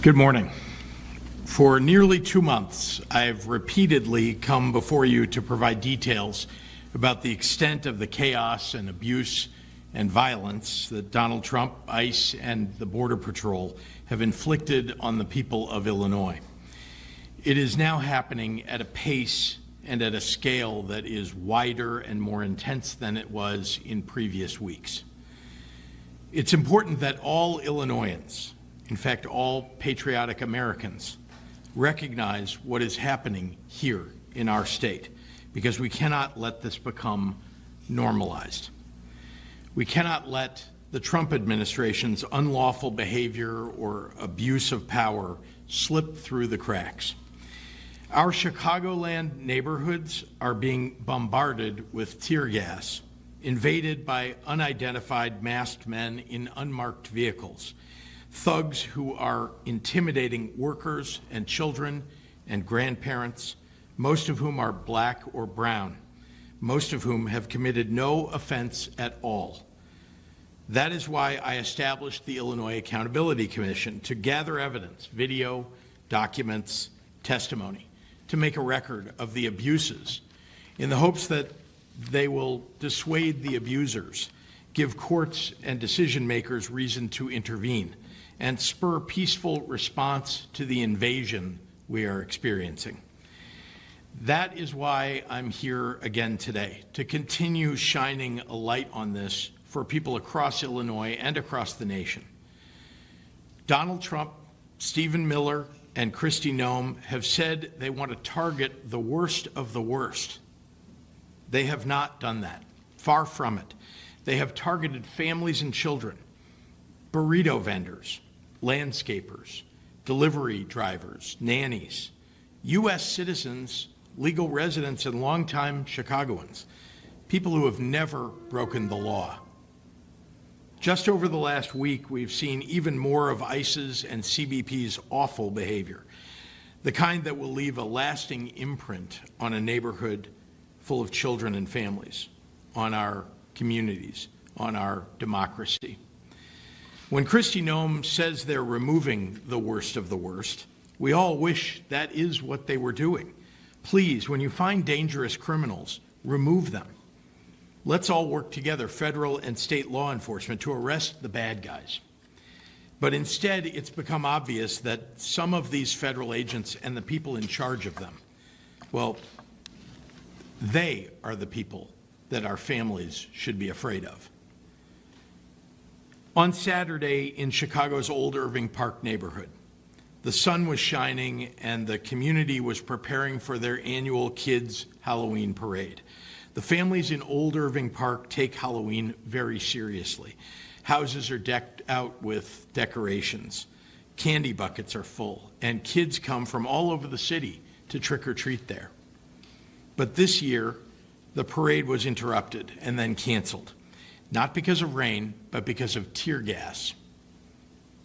Good morning. For nearly 2 months, I've repeatedly come before you to provide details about the extent of the chaos and abuse and violence that Donald Trump, ICE, and the Border Patrol have inflicted on the people of Illinois. It is now happening at a pace and at a scale that is wider and more intense than it was in previous weeks. It's important that all Illinoisans, in fact, all patriotic Americans, recognize what is happening here in our state, because we cannot let this become normalized. We cannot let the Trump administration's unlawful behavior or abuse of power slip through the cracks. Our Chicagoland neighborhoods are being bombarded with tear gas, invaded by unidentified masked men in unmarked vehicles, thugs who are intimidating workers and children and grandparents, most of whom are black or brown, most of whom have committed no offense at all. That is why I established the Illinois Accountability Commission to gather evidence, video, documents, testimony, to make a record of the abuses in the hopes that they will dissuade the abusers, give courts and decision makers reason to intervene, and spur peaceful response to the invasion we are experiencing. That is why I'm here again today, to continue shining a light on this for people across Illinois and across the nation. Donald Trump, Stephen Miller, and Kristi Noem have said they want to target the worst of the worst. They have not done that. Far from it. They have targeted families and children, burrito vendors, landscapers, delivery drivers, nannies, U.S. citizens, legal residents, and longtime Chicagoans, people who have never broken the law. Just over the last week, we've seen even more of ICE's and CBP's awful behavior, the kind that will leave a lasting imprint on a neighborhood full of children and families, on our communities, on our democracy. When Kristi Noem says they're removing the worst of the worst, we all wish that is what they were doing. Please, when you find dangerous criminals, remove them. Let's all work together, federal and state law enforcement, to arrest the bad guys. But instead, it's become obvious that some of these federal agents and the people in charge of them, well, they are the people that our families should be afraid of. On Saturday in Chicago's Old Irving Park neighborhood, the sun was shining and the community was preparing for their annual kids' Halloween parade. The families in Old Irving Park take Halloween very seriously. Houses are decked out with decorations. Candy buckets are full, and kids come from all over the city to trick or treat there. But this year, the parade was interrupted and then canceled. Not because of rain, but because of tear gas.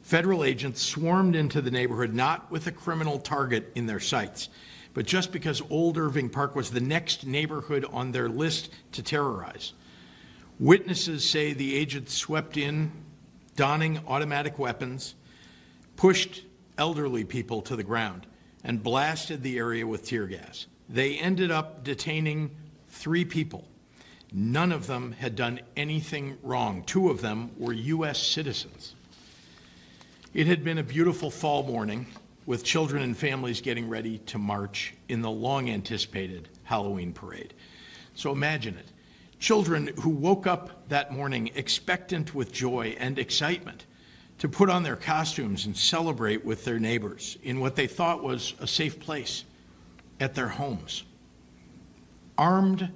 Federal agents swarmed into the neighborhood not with a criminal target in their sights, but just because Old Irving Park was the next neighborhood on their list to terrorize. Witnesses say the agents swept in, donning automatic weapons, pushed elderly people to the ground, and blasted the area with tear gas. They ended up detaining 3 people. None of them had done anything wrong. 2 of them were U.S. citizens. It had been a beautiful fall morning with children and families getting ready to march in the long-anticipated Halloween parade. So imagine it. Children who woke up that morning expectant with joy and excitement to put on their costumes and celebrate with their neighbors in what they thought was a safe place at their homes. Armed,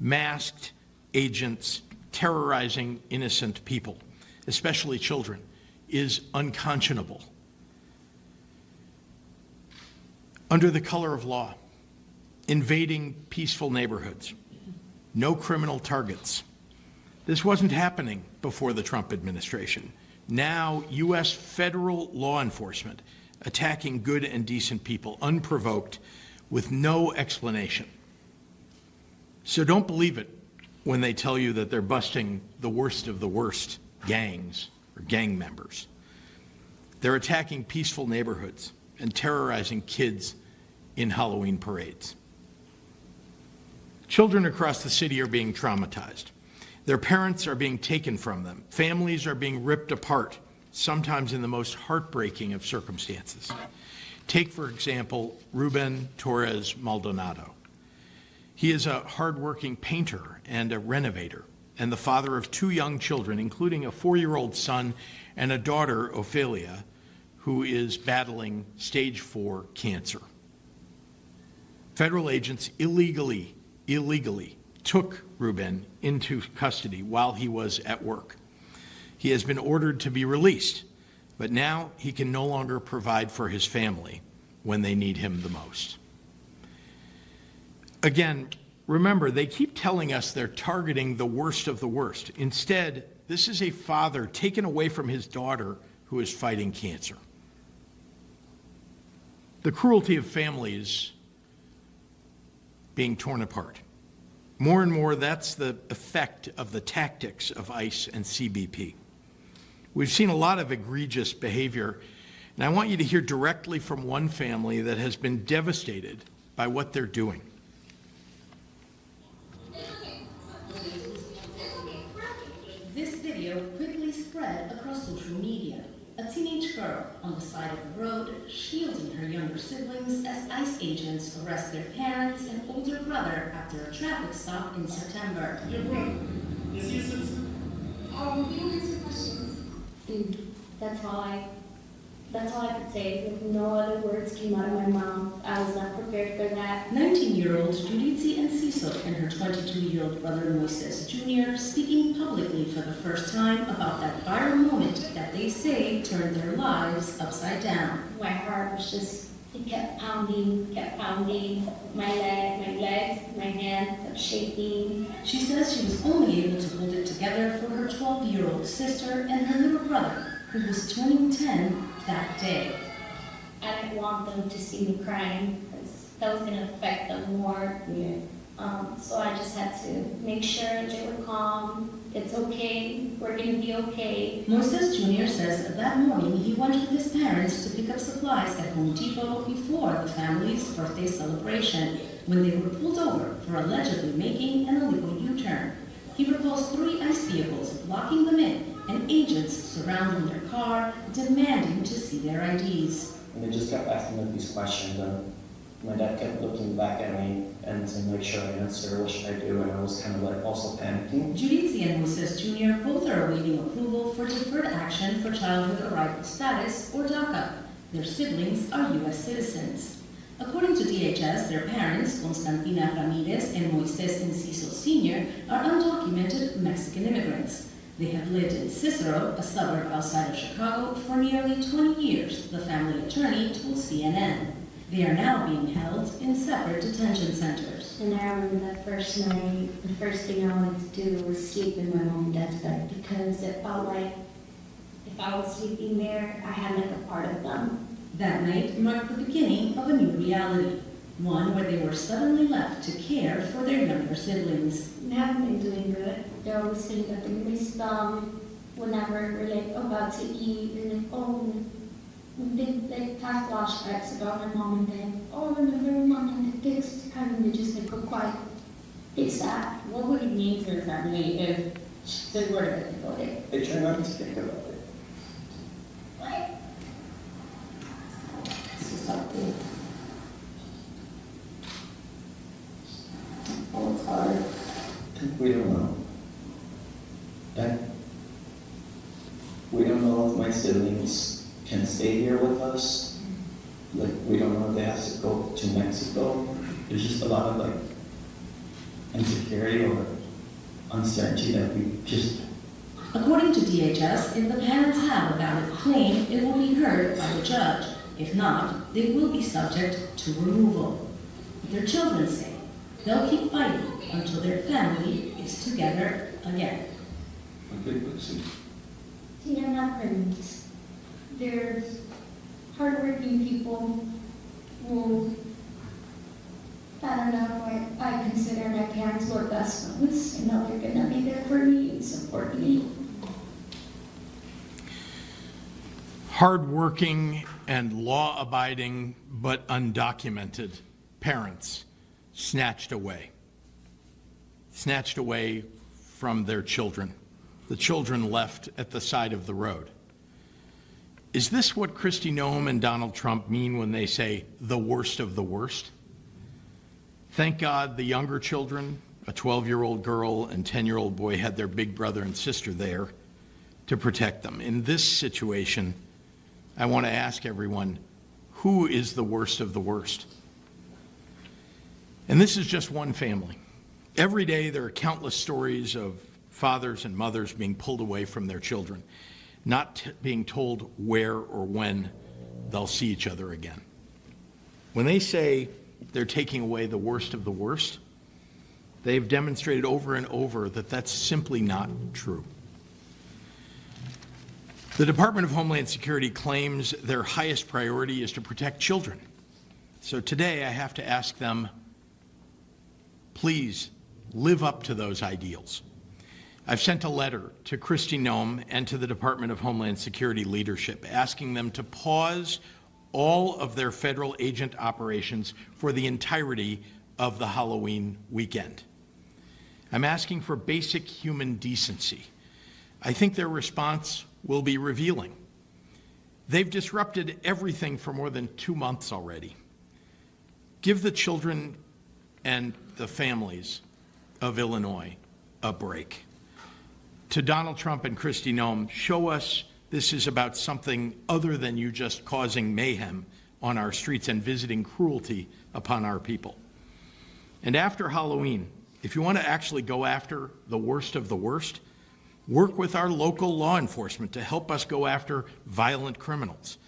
masked agents terrorizing innocent people, especially children, is unconscionable. Under the color of law, invading peaceful neighborhoods, no criminal targets. This wasn't happening before the Trump administration. Now, U.S. federal law enforcement attacking good and decent people unprovoked with no explanation. So don't believe it when they tell you that they're busting the worst of the worst gangs or gang members. They're attacking peaceful neighborhoods and terrorizing kids in Halloween parades. Children across the city are being traumatized. Their parents are being taken from them. Families are being ripped apart, sometimes in the most heartbreaking of circumstances. Take, for example, Ruben Torres Maldonado. He is a hardworking painter and a renovator, and the father of 2 young children, including a 4-year-old son and a daughter, Ophelia, who is battling stage 4 cancer. Federal agents illegally took Ruben into custody while he was at work. He has been ordered to be released, but now he can no longer provide for his family when they need him the most. Again, remember, they keep telling us they're targeting the worst of the worst. Instead, this is a father taken away from his daughter who is fighting cancer. The cruelty of families being torn apart. More and more, that's the effect of the tactics of ICE and CBP. We've seen a lot of egregious behavior, and I want you to hear directly from one family that has been devastated by what they're doing. This video quickly spread across social media. A teenage girl on the side of the road shielding her younger siblings as ICE agents arrest their parents and older brother after a traffic stop in September. Your brother, is he a citizen? We don't answer questions. That's all I could say. Like, no other words came out of my mouth. I was not prepared for that. 19-year-old Judith Enciso and her 22-year-old brother Moises Jr. speaking publicly for the first time about that viral moment that they say turned their lives upside down. My heart was just, it kept pounding. My legs, my hands kept shaking. She says she was only able to hold it together for her 12-year-old sister and her little brother, who was turning 10 that day. I didn't want them to see me crying because that was going to affect them more. Yeah. So I just had to make sure they were calm. It's okay. We're going to be okay. Moises Jr. says that morning he went with his parents to pick up supplies at Home Depot before the family's birthday celebration when they were pulled over for allegedly making an illegal U-turn. He recalls 3 ICE vehicles blocking them in and agents surrounding their car, demanding to see their IDs. And they just kept asking me these questions, and my dad kept looking back at me and to make sure I answer, what should I do, and I was kind of like also panicking. Judith and Moises Jr. both are awaiting approval for deferred action for childhood arrival status, or DACA. Their siblings are U.S. citizens. According to DHS, their parents, Constantina Ramirez and Moises Enciso Sr., are undocumented Mexican immigrants. They have lived in Cicero, a suburb outside of Chicago, for nearly 20 years, the family attorney told CNN. They are now being held in separate detention centers. And I remember that first night, the first thing I wanted to do was sleep in my mom and dad's bed because it felt like if I was sleeping there, I had like a part of them. That night marked the beginning of a new reality, one where they were suddenly left to care for their younger siblings. They haven't been doing good. They're always saying that they miss them whenever we're like about to eat. They're like, oh, they like have flashbacks about my mom and dad. Oh, I remember my mom and dad this time, and they just like go quiet. It's sad. What would it mean to the family if they were to get deported? They try not to think about it. What? This is something. Oh, it's hard. We don't know. We don't know if my siblings can stay here with us. Like, we don't know if they have to go to Mexico. There's just a lot of like insecurity or uncertainty that we just. According to DHS, if the parents have a valid claim, it will be heard by the judge. If not, they will be subject to removal. Their children say they'll keep fighting until their family is together again. See, I'm not criminals. There's hardworking people who, I don't know, I consider my parents were best friends. I know they're gonna be there for me and support me. hardworking and law-abiding but undocumented parents snatched away from their children, the children left at the side of the road. Is this what Kristi Noem and Donald Trump mean when they say the worst of the worst? Thank God the younger children, a 12-year-old girl and 10-year-old boy, had their big brother and sister there to protect them. In this situation, I want to ask everyone, who is the worst of the worst? And this is just one family. Every day there are countless stories of fathers and mothers being pulled away from their children, not being told where or when they'll see each other again. When they say they're taking away the worst of the worst, they've demonstrated over and over that that's simply not true. The Department of Homeland Security claims their highest priority is to protect children. So today I have to ask them, please live up to those ideals. I've sent a letter to Kristi Noem and to the Department of Homeland Security leadership asking them to pause all of their federal agent operations for the entirety of the Halloween weekend. I'm asking for basic human decency. I think their response will be revealing. They've disrupted everything for more than 2 months already. Give the children and the families of Illinois a break. To Donald Trump and Kristi Noem, show us this is about something other than you just causing mayhem on our streets and visiting cruelty upon our people. And after Halloween, if you want to actually go after the worst of the worst, work with our local law enforcement to help us go after violent criminals.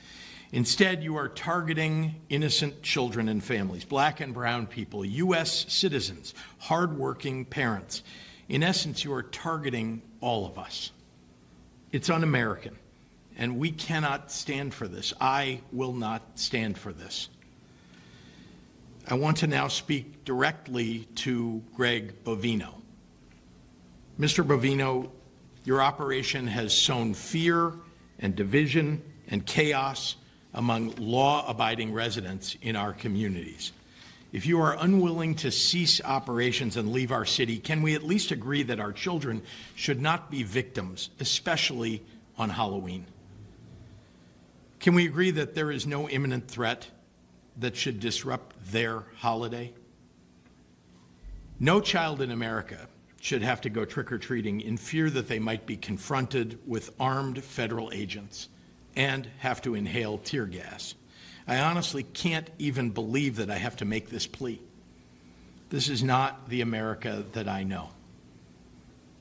Instead, you are targeting innocent children and families, black and brown people, U.S. citizens, hardworking parents. In essence, you are targeting all of us. It's un-American, and we cannot stand for this. I will not stand for this. I want to now speak directly to Greg Bovino. Mr. Bovino, your operation has sown fear and division and chaos among law-abiding residents in our communities. If you are unwilling to cease operations and leave our city, can we at least agree that our children should not be victims, especially on Halloween? Can we agree that there is no imminent threat that should disrupt their holiday? No child in America should have to go trick-or-treating in fear that they might be confronted with armed federal agents and have to inhale tear gas. I honestly can't even believe that I have to make this plea. This is not the America that I know.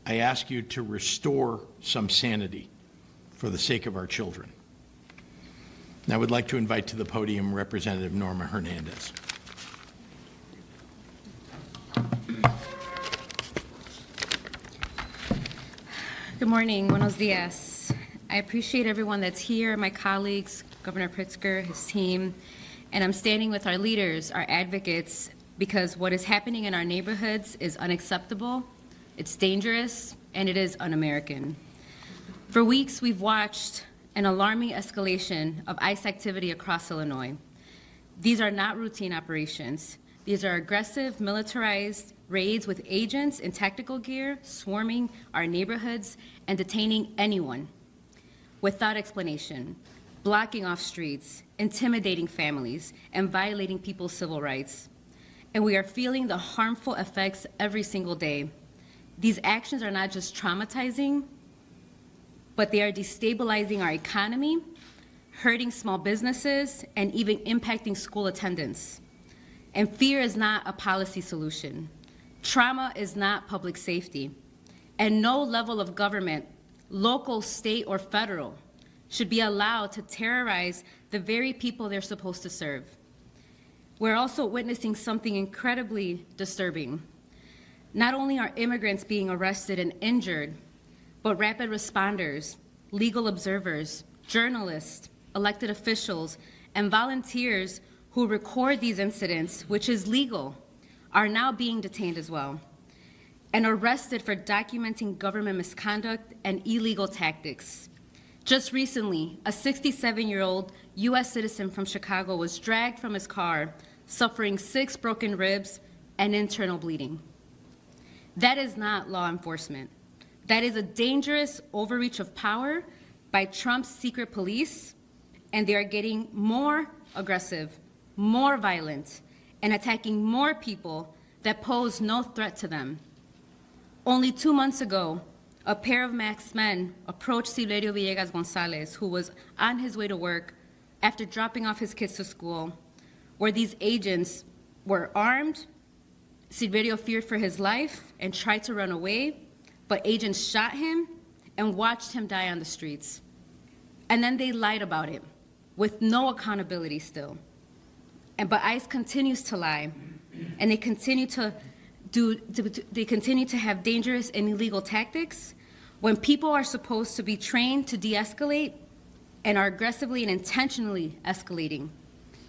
I ask you to restore some sanity for the sake of our children. Now I would like to invite to the podium Representative Norma Hernandez. Good morning, buenos dias. I appreciate everyone that's here, my colleagues, Governor Pritzker, his team, and I'm standing with our leaders, our advocates, because what is happening in our neighborhoods is unacceptable, it's dangerous, and it is un-American. For weeks, we've watched an alarming escalation of ICE activity across Illinois. These are not routine operations. These are aggressive, militarized raids with agents in tactical gear swarming our neighborhoods and detaining anyone without explanation, blocking off streets, intimidating families, and violating people's civil rights. And we are feeling the harmful effects every single day. These actions are not just traumatizing, but they are destabilizing our economy, hurting small businesses, and even impacting school attendance. And fear is not a policy solution. Trauma is not public safety. And no level of government, local, state, or federal, should be allowed to terrorize the very people they're supposed to serve. We're also witnessing something incredibly disturbing. Not only are immigrants being arrested and injured, but rapid responders, legal observers, journalists, elected officials, and volunteers who record these incidents, which is legal, are now being detained as well and arrested for documenting government misconduct and illegal tactics. Just recently, a 67-year-old U.S. citizen from Chicago was dragged from his car, suffering 6 broken ribs and internal bleeding. That is not law enforcement. That is a dangerous overreach of power by Trump's secret police, and they are getting more aggressive, more violent, and attacking more people that pose no threat to them. Only 2 months ago, a pair of masked men approached Silverio Villegas Gonzalez, who was on his way to work after dropping off his kids to school, where these agents were armed. Silverio feared for his life and tried to run away, but agents shot him and watched him die on the streets. And then they lied about it, with no accountability still. But ICE continues to lie, and they continue to have dangerous and illegal tactics when people are supposed to be trained to de-escalate and are aggressively and intentionally escalating.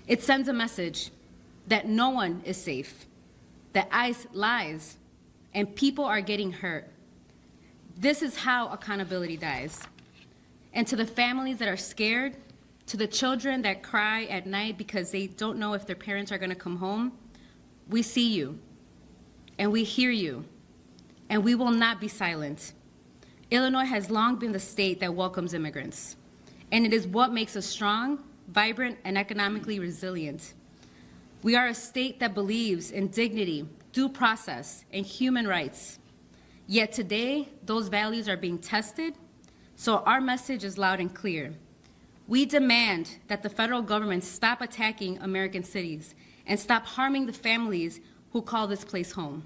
It sends a message that no one is safe, that ICE lies, and people are getting hurt. This is how accountability dies. And to the families that are scared, to the children that cry at night because they don't know if their parents are going to come home, we see you, and we hear you, and we will not be silent. Illinois has long been the state that welcomes immigrants, and it is what makes us strong, vibrant, and economically resilient. We are a state that believes in dignity, due process, and human rights. Yet today, those values are being tested, so our message is loud and clear. We demand that the federal government stop attacking American cities and stop harming the families who call this place home,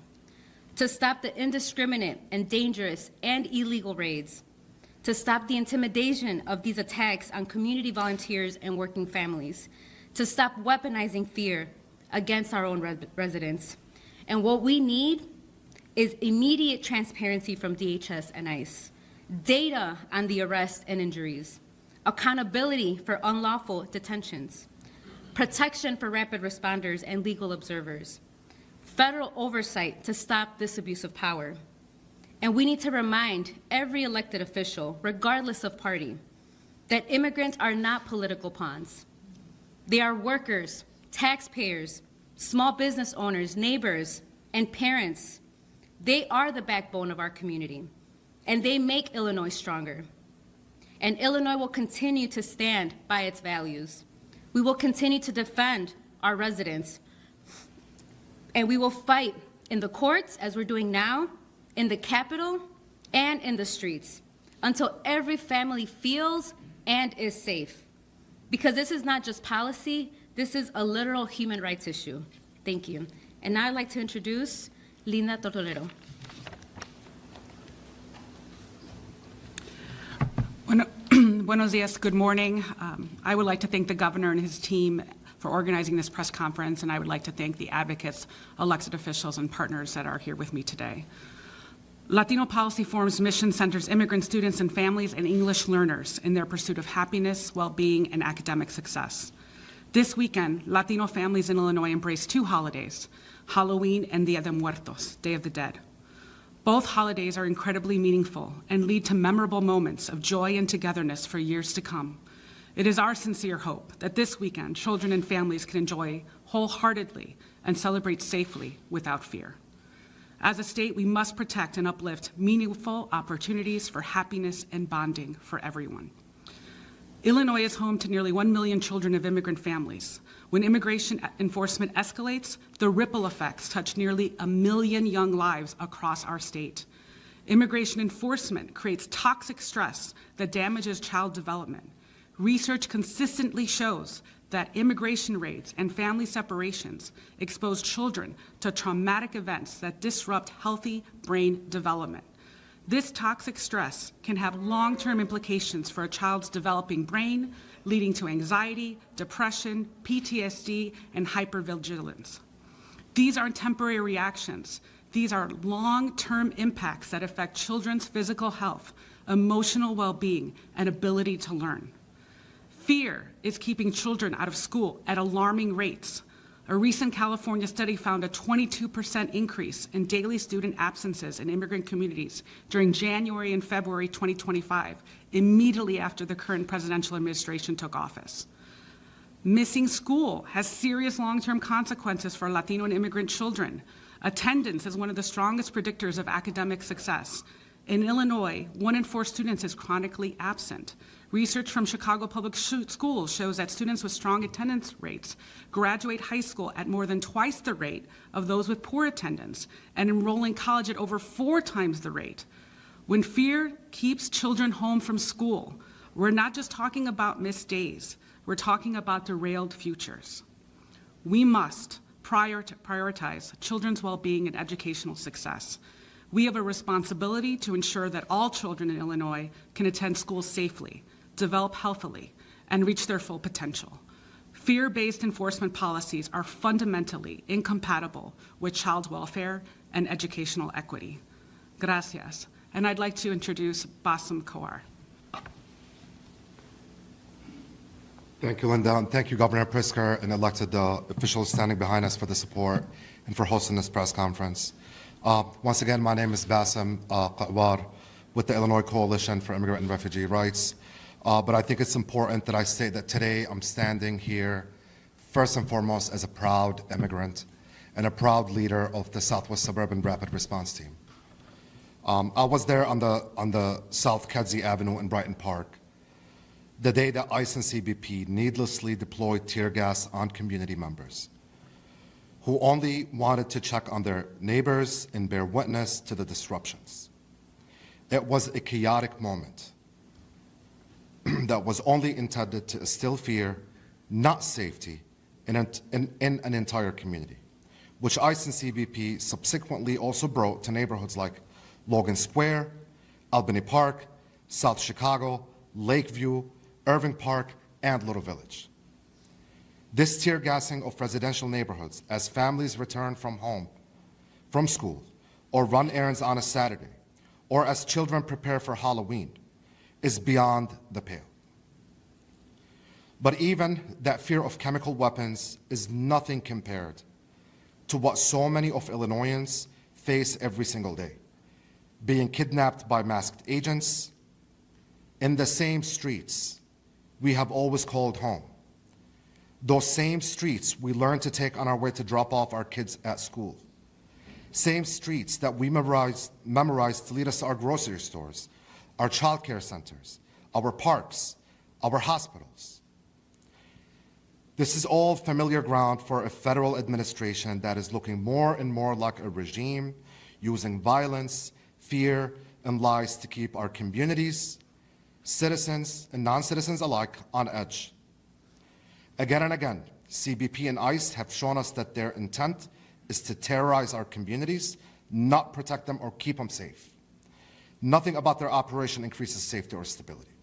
to stop the indiscriminate and dangerous and illegal raids, to stop the intimidation of these attacks on community volunteers and working families, to stop weaponizing fear against our own residents. And what we need is immediate transparency from DHS and ICE, data on the arrests and injuries, accountability for unlawful detentions, protection for rapid responders and legal observers, federal oversight to stop this abuse of power. And we need to remind every elected official, regardless of party, that immigrants are not political pawns. They are workers, taxpayers, small business owners, neighbors, and parents. They are the backbone of our community, and they make Illinois stronger. And Illinois will continue to stand by its values. We will continue to defend our residents, and we will fight in the courts, as we're doing now, in the Capitol, and in the streets, until every family feels and is safe. Because this is not just policy, this is a literal human rights issue. Thank you. And now I'd like to introduce Linda Tortolero. Buenos dias, good morning. I would like to thank the governor and his team for organizing this press conference, and I would like to thank the advocates, elected officials, and partners that are here with me today. Latino Policy Forum's mission centers immigrant students and families and English learners in their pursuit of happiness, well-being, and academic success. This weekend, Latino families in Illinois embrace 2 holidays, Halloween and Dia de Muertos, Day of the Dead. Both holidays are incredibly meaningful and lead to memorable moments of joy and togetherness for years to come. It is our sincere hope that this weekend, children and families can enjoy wholeheartedly and celebrate safely without fear. As a state, we must protect and uplift meaningful opportunities for happiness and bonding for everyone. Illinois is home to nearly 1 million children of immigrant families. When immigration enforcement escalates, the ripple effects touch nearly 1 million young lives across our state. Immigration enforcement creates toxic stress that damages child development. Research consistently shows that immigration raids and family separations expose children to traumatic events that disrupt healthy brain development. This toxic stress can have long-term implications for a child's developing brain, leading to anxiety, depression, PTSD, and hypervigilance. These aren't temporary reactions. These are long-term impacts that affect children's physical health, emotional well-being, and ability to learn. Fear is keeping children out of school at alarming rates. A recent California study found a 22% increase in daily student absences in immigrant communities during January and February 2025, immediately after the current presidential administration took office. Missing school has serious long-term consequences for Latino and immigrant children. Attendance is one of the strongest predictors of academic success. In Illinois, 1 in 4 students is chronically absent. Research from Chicago Public Schools shows that students with strong attendance rates graduate high school at more than twice the rate of those with poor attendance and enroll in college at over 4 times the rate. When fear keeps children home from school, we're not just talking about missed days, we're talking about derailed futures. We must prioritize children's well-being and educational success. We have a responsibility to ensure that all children in Illinois can attend school safely, develop healthily, and reach their full potential. Fear-based enforcement policies are fundamentally incompatible with child welfare and educational equity. Gracias. And I'd like to introduce Bassem Kowar. Thank you, Linda, and thank you, Governor Pritzker and elected officials standing behind us for the support and for hosting this press conference. Once again, my name is Bassem Kowar with the Illinois Coalition for Immigrant and Refugee Rights. But I think it's important that I state that today I'm standing here first and foremost as a proud immigrant and a proud leader of the Southwest Suburban Rapid Response Team. I was there on the South Kedzie Avenue in Brighton Park the day that ICE and CBP needlessly deployed tear gas on community members who only wanted to check on their neighbors and bear witness to the disruptions. It was a chaotic moment that was only intended to instill fear, not safety, in an entire community, which ICE and CBP subsequently also brought to neighborhoods like Logan Square, Albany Park, South Chicago, Lakeview, Irving Park, and Little Village. This tear gassing of residential neighborhoods as families return from home, from school, or run errands on a Saturday, or as children prepare for Halloween, is beyond the pale. But even that fear of chemical weapons is nothing compared to what so many of Illinoisans face every single day, being kidnapped by masked agents in the same streets we have always called home. Those same streets we learned to take on our way to drop off our kids at school. Same streets that we memorized to lead us to our grocery stores, our childcare centers, our parks, our hospitals. This is all familiar ground for a federal administration that is looking more and more like a regime, using violence, fear, and lies to keep our communities, citizens and non-citizens alike, on edge. Again and again, CBP and ICE have shown us that their intent is to terrorize our communities, not protect them or keep them safe. Nothing about their operation increases safety or stability.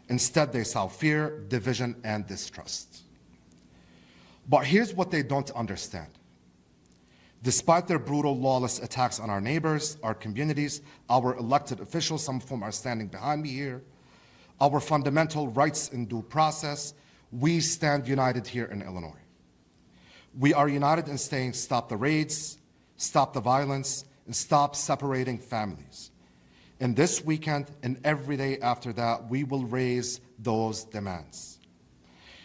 Instead, they sow fear, division, and distrust. But here's what they don't understand. Despite their brutal, lawless attacks on our neighbors, our communities, our elected officials, some of whom are standing behind me here, our fundamental rights in due process, we stand united here in Illinois. We are united in saying stop the raids, stop the violence, and stop separating families. And this weekend and every day after that, we will raise those demands.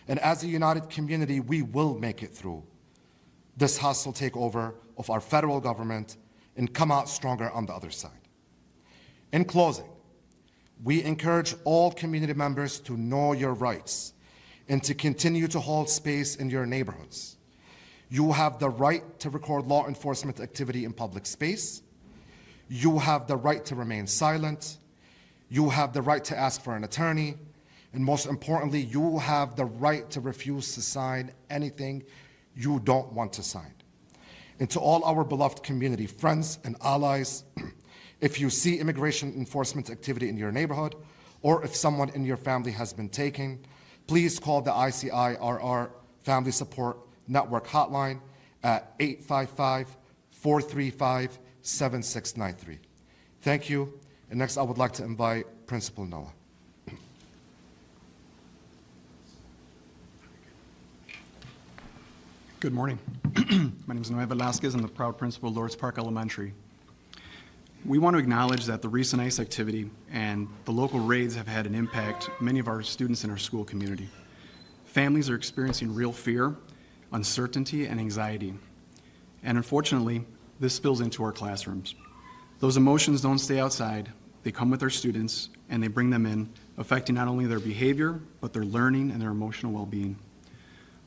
And as a united community, we will make it through this hostile takeover of our federal government and come out stronger on the other side. In closing, we encourage all community members to know your rights and to continue to hold space in your neighborhoods. You have the right to record law enforcement activity in public space. You have the right to remain silent. You have the right to ask for an attorney. And most importantly, you have the right to refuse to sign anything you don't want to sign. And to all our beloved community friends and allies, if you see immigration enforcement activity in your neighborhood, or if someone in your family has been taken, please call the ICIRR Family Support Network hotline at 855-435-7693. Thank you. And next, I would like to invite Principal Noah. Good morning. My name is Noé Velasquez. I'm the proud principal of Lawrence Park Elementary. We want to acknowledge that the recent ICE activity and the local raids have had an impact on many of our students in our school community. Families are experiencing real fear, uncertainty, and anxiety. And unfortunately, this spills into our classrooms. Those emotions don't stay outside. They come with our students, and they bring them in, affecting not only their behavior, but their learning and their emotional well-being.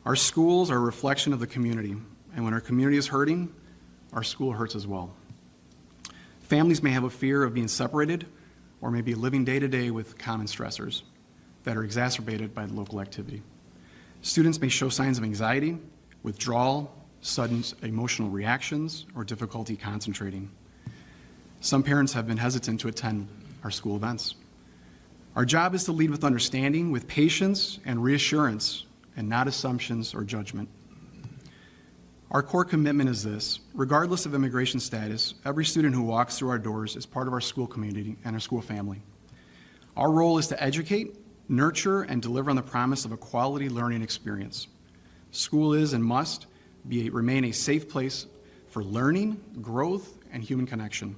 Our schools are a reflection of the community, and when our community is hurting, our school hurts as well. Families may have a fear of being separated or may be living day to day with common stressors that are exacerbated by the local activity. Students may show signs of anxiety, withdrawal, sudden emotional reactions, or difficulty concentrating. Some parents have been hesitant to attend our school events. Our job is to lead with understanding, with patience and reassurance, and not assumptions or judgment. Our core commitment is this: regardless of immigration status, every student who walks through our doors is part of our school community and our school family. Our role is to educate, nurture, and deliver on the promise of a quality learning experience. School is and must remain a safe place for learning, growth, and human connection.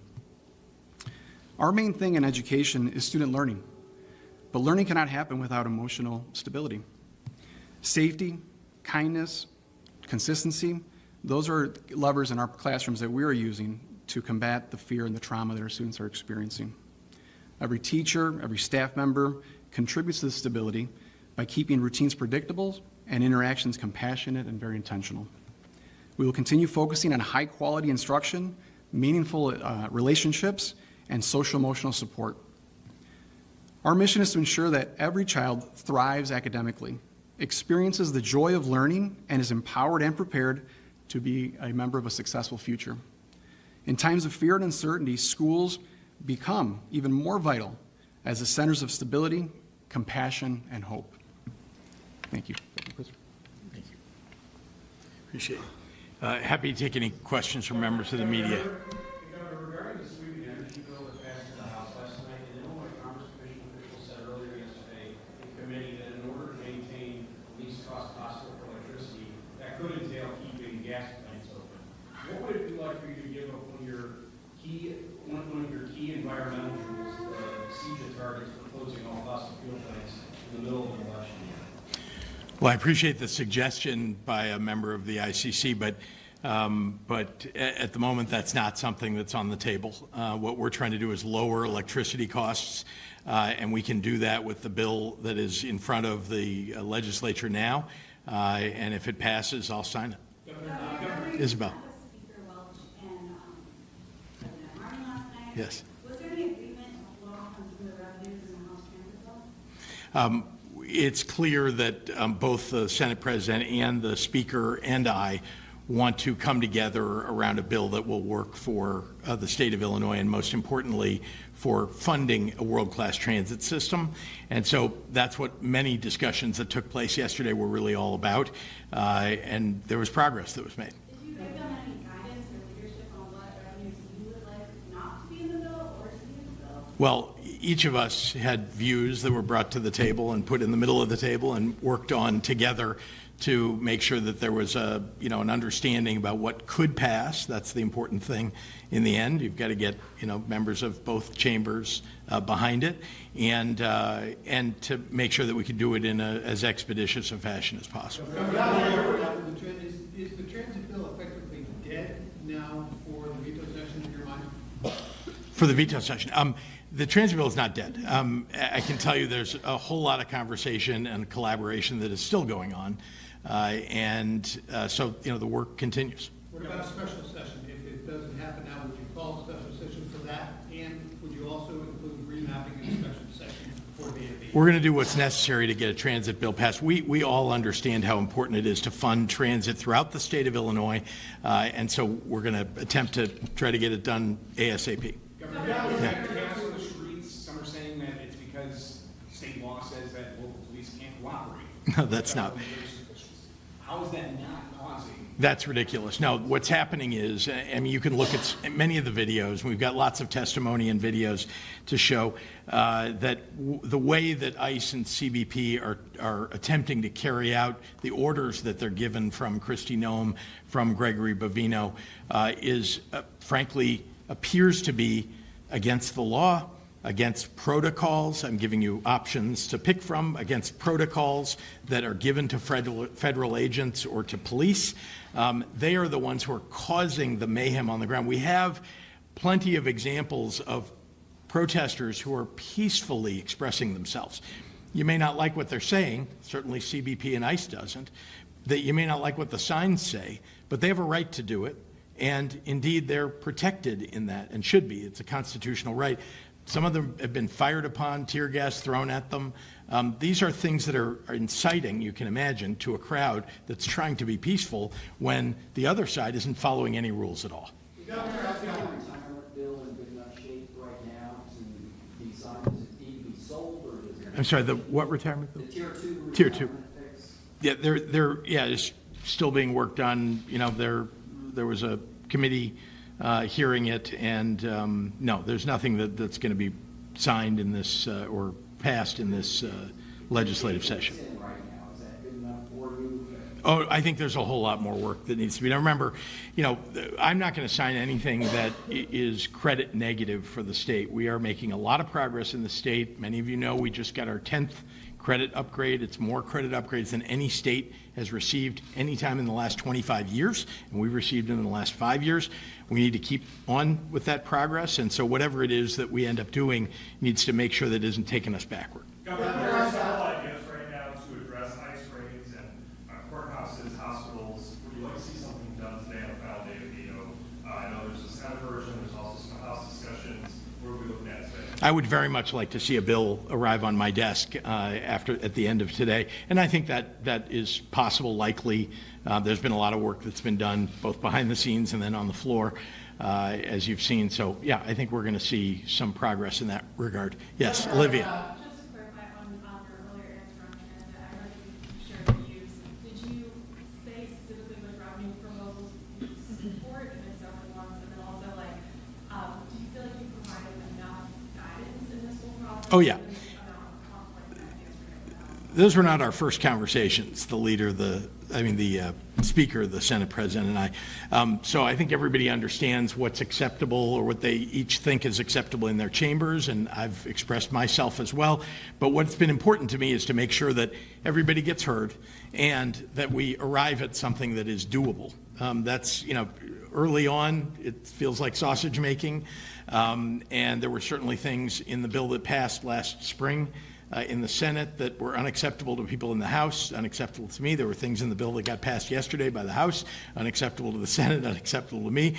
Our main thing in education is student learning, but learning cannot happen without emotional stability. Safety, kindness, consistency, those are levers in our classrooms that we are using to combat the fear and the trauma that our students are experiencing. Every teacher, every staff member contributes to this stability by keeping routines predictable and interactions compassionate and very intentional. We will continue focusing on high-quality instruction, meaningful relationships, and social-emotional support. Our mission is to ensure that every child thrives academically, experiences the joy of learning, and is empowered and prepared to be a member of a successful future. In times of fear and uncertainty, schools become even more vital as the centers of stability, compassion, and hope. Thank you. Thank you. Appreciate it. Happy to take any questions from members of the media. Regarding the sweeping energy bill that passed in the House last night, and Illinois Commerce Commission officials said earlier yesterday in committee that in order to maintain the least cost possible for electricity, that could entail keeping gas plants open. What would it be like for you to give up one of your key environmental rules, CEJA targets for closing all fossil fuel plants in the middle of an election year? Well, I appreciate the suggestion by a member of the ICC, but at the moment, that's not something that's on the table. What we're trying to do is lower electricity costs, and we can do that with the bill that is in front of the legislature now. And if it passes, I'll sign it. Isabel. Yes. Was there any agreement on some of the revenues in the House Transit bill? It's clear that both the Senate President and the Speaker and I want to come together around a bill that will work for the state of Illinois and, most importantly, for funding a world-class transit system. And so that's what many discussions that took place yesterday were really all about, and there was progress that was made. Did you give them any guidance or leadership on what revenues you would like not to be in the bill or to be in the bill? Well, each of us had views that were brought to the table and put in the middle of the table and worked on together to make sure that there was an understanding about what could pass. That's the important thing in the end. You've got to get, members of both chambers behind it, and to make sure that we could do it in as expeditious a fashion as possible. Is the transit bill effectively dead now for the veto session in your mind? For the veto session. The transit bill is not dead. I can tell you there's a whole lot of conversation and collaboration that is still going on. So the work continues. What about a special session? If it doesn't happen now, would you call a special session for that? And would you also include remapping in a special session for the AV? We're going to do what's necessary to get a transit bill passed. We all understand how important it is to fund transit throughout the state of Illinois. And so we're going to attempt to try to get it done ASAP. Some are saying that it's because state law says that local police can't cooperate. No, that's not. How is that not cause That's ridiculous. No, what's happening is, I mean, you can look at many of the videos. We've got lots of testimony and videos to show that the way that ICE and CBP are attempting to carry out the orders that they're given from Kristi Noem, from Gregory Bovino, is frankly appears to be against the law, against protocols. I'm giving you options to pick from, against protocols that are given to federal agents or to police. They are the ones who are causing the mayhem on the ground. We have plenty of examples of protesters who are peacefully expressing themselves. You may not like what they're saying, certainly CBP and ICE doesn't, that you may not like what the signs say, but they have a right to do it, and indeed they're protected in that and should be. It's a constitutional right. Some of them have been fired upon, tear gas thrown at them. These are things that are inciting, you can imagine, to a crowd that's trying to be peaceful when the other side isn't following any rules at all. Governor, is the retirement bill in good enough shape right now to be signed? Does it need to be sold, or does it? I'm sorry, the what retirement bill? The Tier 2 Tier 2. Fix? Yeah, it's still being worked on. You know, there was a committee hearing it, and no, there's nothing that's going to be signed in this or passed in this legislative session. Right now, is that good enough for you? Oh, I think there's a whole lot more work that needs to be done. Remember, you know, I'm not going to sign anything that is credit negative for the state. We are making a lot of progress in the state. Many of you know we just got our 10th credit upgrade. It's more credit upgrades than any state has received any time in the last 25 years, and we've received them in the last 5 years. We need to keep on with that progress, and so whatever it is that we end up doing needs to make sure that it isn't taking us backward. Governor, there are several ideas right now to address ICE raids and courthouses, hospitals. Would you like to see something done today on a file day of veto? I know there's a Senate version, there's also some House discussions. What are we looking at today? I would very much like to see a bill arrive on my desk at the end of today, and I think that is possible, likely. There's been a lot of work that's been done, both behind the scenes and then on the floor, as you've seen. So, yeah, I think we're going to see some progress in that regard. Yes, Olivia. Just to clarify on your earlier answer on Canada, I heard you share your views. Did you say specifically which revenue proposals you support, and if so, which ones? And then also, like, do you feel like you provided enough guidance in this whole process? Oh, yeah. Those were not our first conversations, the leader, the Speaker, the Senate President, and I. So I think everybody understands what's acceptable or what they each think is acceptable in their chambers, and I've expressed myself as well. But what's been important to me is to make sure that everybody gets heard and that we arrive at something that is doable. That's, you know, early on, it feels like sausage making, and there were certainly things in the bill that passed last spring in the Senate that were unacceptable to people in the House, unacceptable to me. There were things in the bill that got passed yesterday by the House, unacceptable to the Senate, unacceptable to me.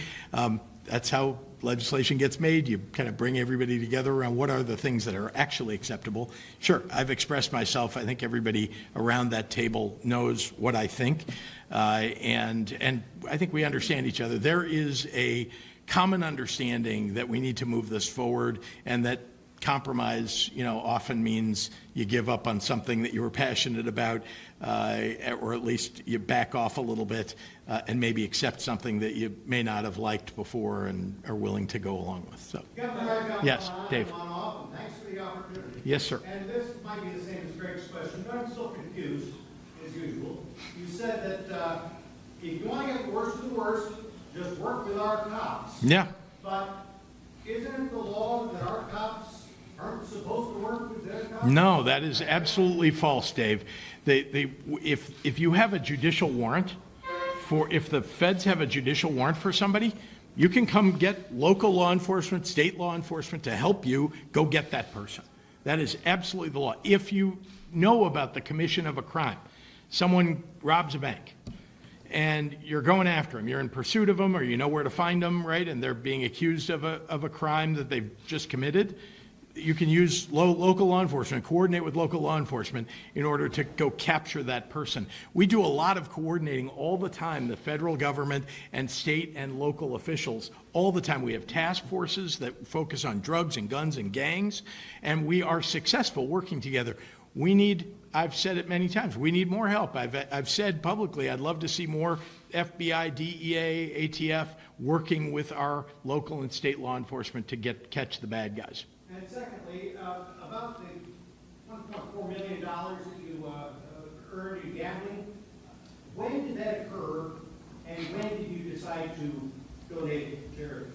That's how legislation gets made. You kind of bring everybody together around what are the things that are actually acceptable. Sure, I've expressed myself. I think everybody around that table knows what I think, and I think we understand each other. There is a common understanding that we need to move this forward, and that compromise, you know, often means you give up on something that you were passionate about, or at least you back off a little bit and maybe accept something that you may not have liked before and are willing to go along with. So, yes, Dave. Thanks for the opportunity. Yes, sir. And this might be the same as Greg's question, but I'm still confused, as usual. You said that if you want to get the worst of the worst, just work with our cops. Yeah. But isn't it the law that our cops aren't supposed to work with their cops? No, that is absolutely false, Dave. If you have a judicial warrant if the feds have a judicial warrant for somebody, you can come get local law enforcement, state law enforcement to help you go get that person. That is absolutely the law. If you know about the commission of a crime, someone robs a bank, and you're going after them, you're in pursuit of them, or you know where to find them, right, and they're being accused of a crime that they've just committed, you can use local law enforcement, coordinate with local law enforcement in order to go capture that person. We do a lot of coordinating all the time, the federal government and state and local officials, all the time. We have task forces that focus on drugs and guns and gangs, and we are successful working together. I've said it many times, we need more help. I've said publicly, I'd love to see more FBI, DEA, ATF working with our local and state law enforcement to catch the bad guys. And secondly, about the $1.4 million that you earned in gambling, when did that occur, and when did you decide to donate it to charity?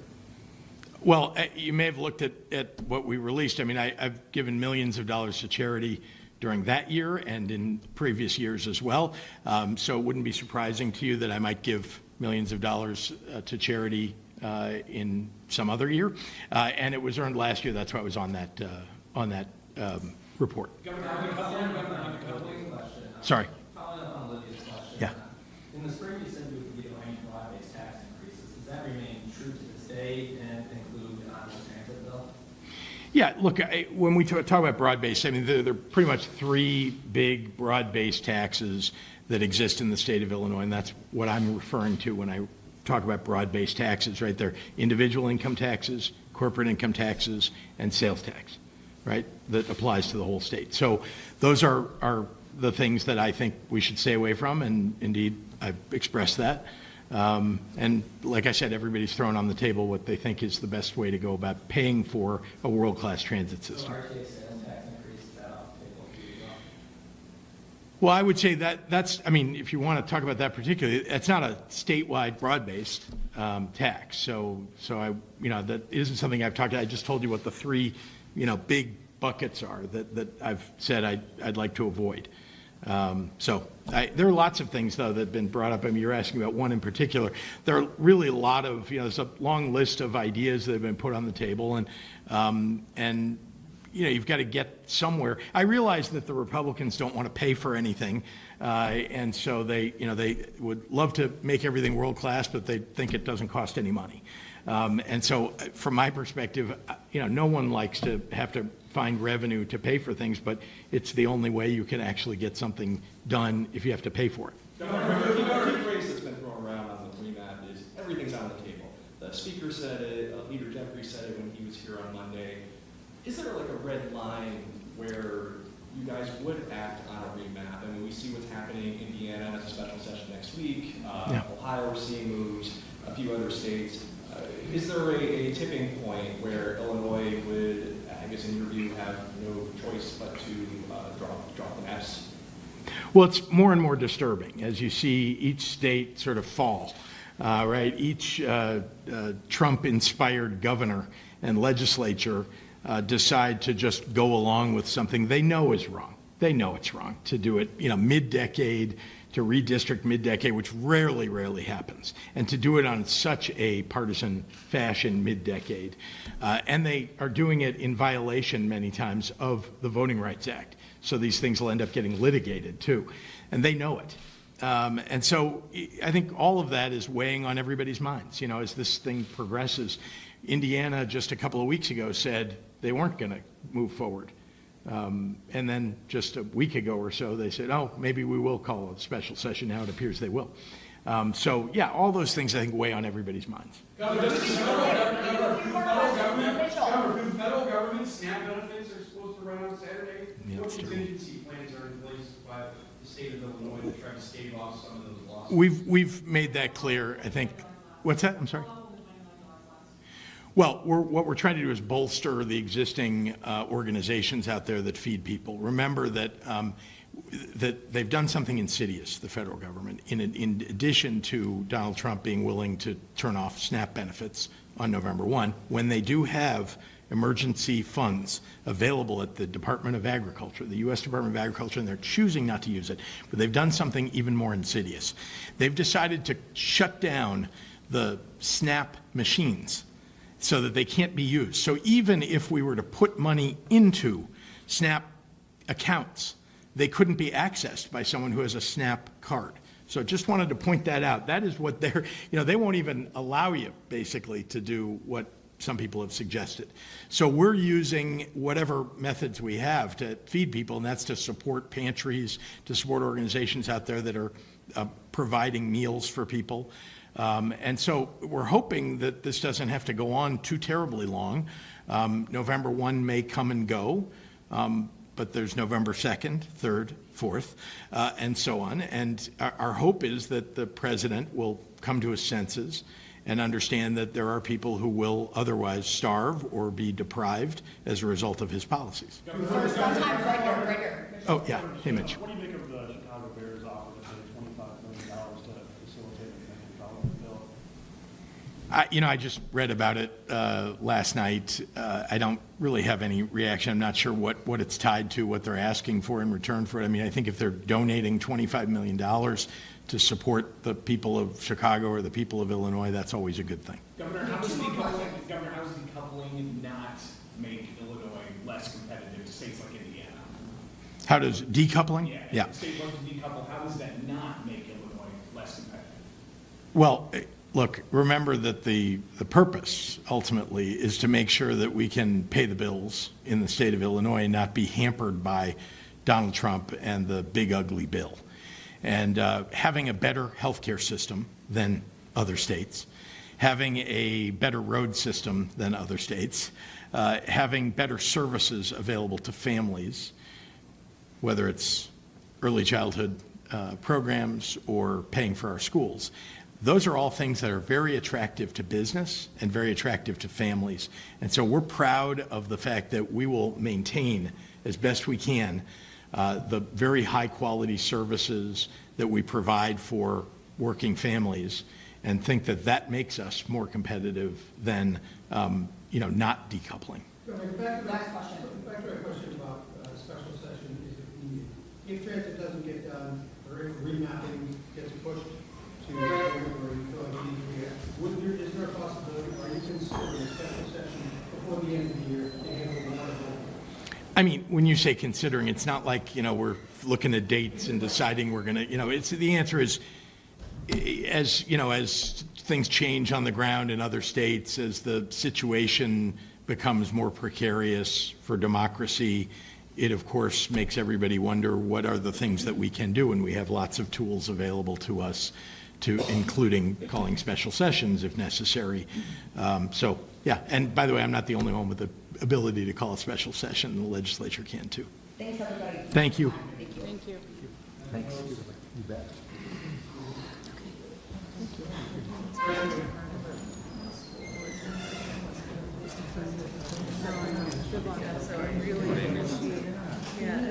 Well, you may have looked at what we released. I mean, I've given millions of dollars to charity during that year and in previous years as well. So it wouldn't be surprising to you that I might give millions of dollars to charity in some other year. And it was earned last year. That's why it was on that report. Sorry. Following up on Olivia's question. Yeah. In the spring, you said you would veto any broad-based tax increases. Does that remain true to this day and include an on-road transit bill? Yeah, look, when we talk about broad-based, I mean, there are pretty much three big broad-based taxes that exist in the state of Illinois, and that's what I'm referring to when I talk about broad-based taxes, right? They're individual income taxes, corporate income taxes, and sales tax, right? That applies to the whole state. So those are the things that I think we should stay away from, and indeed, I've expressed that. And like I said, everybody's thrown on the table what they think is the best way to go about paying for a world-class transit system. So RTA sales tax increase, is that off the table for you as well? Well, I would say that's, I mean, if you want to talk about that particularly, it's not a statewide broad-based tax. So I, that isn't something I've talked about. I just told you what the three, big buckets are that I've said I'd like to avoid. There are lots of things, though, that have been brought up. I mean, you're asking about one in particular. There are really a lot of, there's a long list of ideas that have been put on the table, and you've got to get somewhere. I realize that the Republicans don't want to pay for anything, and so they would love to make everything world class, but they think it doesn't cost any money. And so, from my perspective, no one likes to have to find revenue to pay for things, but it's the only way you can actually get something done if you have to pay for it. The phrase that's been thrown around on the remap is everything's on the table. The speaker said it, Leader Jeffrey said it when he was here on Monday. Is there like a red line where you guys would act on a remap? I mean, we see what's happening. Indiana has a special session next week. Ohio, we're seeing moves. A few other states. Is there a tipping point where Illinois would, I guess in your view, have no choice but to drop the maps? Well, it's more and more disturbing as you see each state sort of fall, right? Each Trump-inspired governor and legislature decide to just go along with something they know is wrong. They know it's wrong to do it, mid-decade, to redistrict mid-decade, which rarely happens, and to do it on such a partisan fashion mid-decade. And they are doing it in violation many times of the Voting Rights Act. So these things will end up getting litigated too, and they know it. And so I think all of that is weighing on everybody's minds, as this thing progresses. Indiana just a couple of weeks ago said they weren't going to move forward. And then just a week ago or so, they said, oh, maybe we will call a special session. Now it appears they will. So, yeah, all those things, I think, weigh on everybody's minds. Governor, do federal government SNAP benefits are supposed to run on Saturday? Yeah, what that's true. contingency plans are in place by the state of Illinois to try to stave off some of those losses? We've made that clear, I think. What's that? I'm sorry. Well, what we're trying to do is bolster the existing organizations out there that feed people. Remember that that they've done something insidious, the federal government, in addition to Donald Trump being willing to turn off SNAP benefits on November 1, when they do have emergency funds available at the Department of Agriculture, the U.S. Department of Agriculture, and they're choosing not to use it. But they've done something even more insidious. They've decided to shut down the SNAP machines so that they can't be used. So even if we were to put money into SNAP accounts, they couldn't be accessed by someone who has a SNAP card. So just wanted to point that out. That is what they're, they won't even allow you basically to do what some people have suggested. So we're using whatever methods we have to feed people, and that's to support pantries, to support organizations out there that are providing meals for people. And so we're hoping that this doesn't have to go on too terribly long. November 1 may come and go. but there's November 2nd, 3rd, 4th, and so on. And our hope is that the president will come to his senses and understand that there are people who will otherwise starve or be deprived as a result of his policies. Oh, yeah. Hey, Mitch. What do you make of the Chicago Bears offer to pay $25 million to facilitate a development bill? I just read about it last night. I don't really have any reaction. I'm not sure what it's tied to, what they're asking for in return for it. I mean, I think if they're donating $25 million to support the people of Chicago or the people of Illinois, that's always a good thing. Governor, how does decoupling not make Illinois less competitive to states like Indiana? How does decoupling? Yeah. If the state wants to decouple, how does that not make Illinois less competitive? Well, look, remember that the purpose ultimately is to make sure that we can pay the bills in the state of Illinois and not be hampered by Donald Trump and the big ugly bill. And having a better healthcare system than other states, having a better road system than other states, having better services available to families, whether it's early childhood programs or paying for our schools. Those are all things that are very attractive to business and very attractive to families. And so we're proud of the fact that we will maintain as best we can the very high quality services that we provide for working families, and think that that makes us more competitive than not decoupling. Last question. Back to a question about special session is needed. If transit doesn't get done, or if remapping gets pushed to January, is there a possibility, are you considering a special session before the end of the year to handle one of them? I mean, when you say considering, it's not like, we're looking at dates and deciding we're going to, it's the answer is, as things change on the ground in other states, as the situation becomes more precarious for democracy, it of course makes everybody wonder what are the things that we can do, and we have lots of tools available to us, including calling special sessions if necessary. So yeah, and by the way, I'm not the only one with the ability to call a special session. The legislature can too. Thanks, everybody. Thank you. Thank you. Thanks. You bet. So I really appreciate it. Yeah.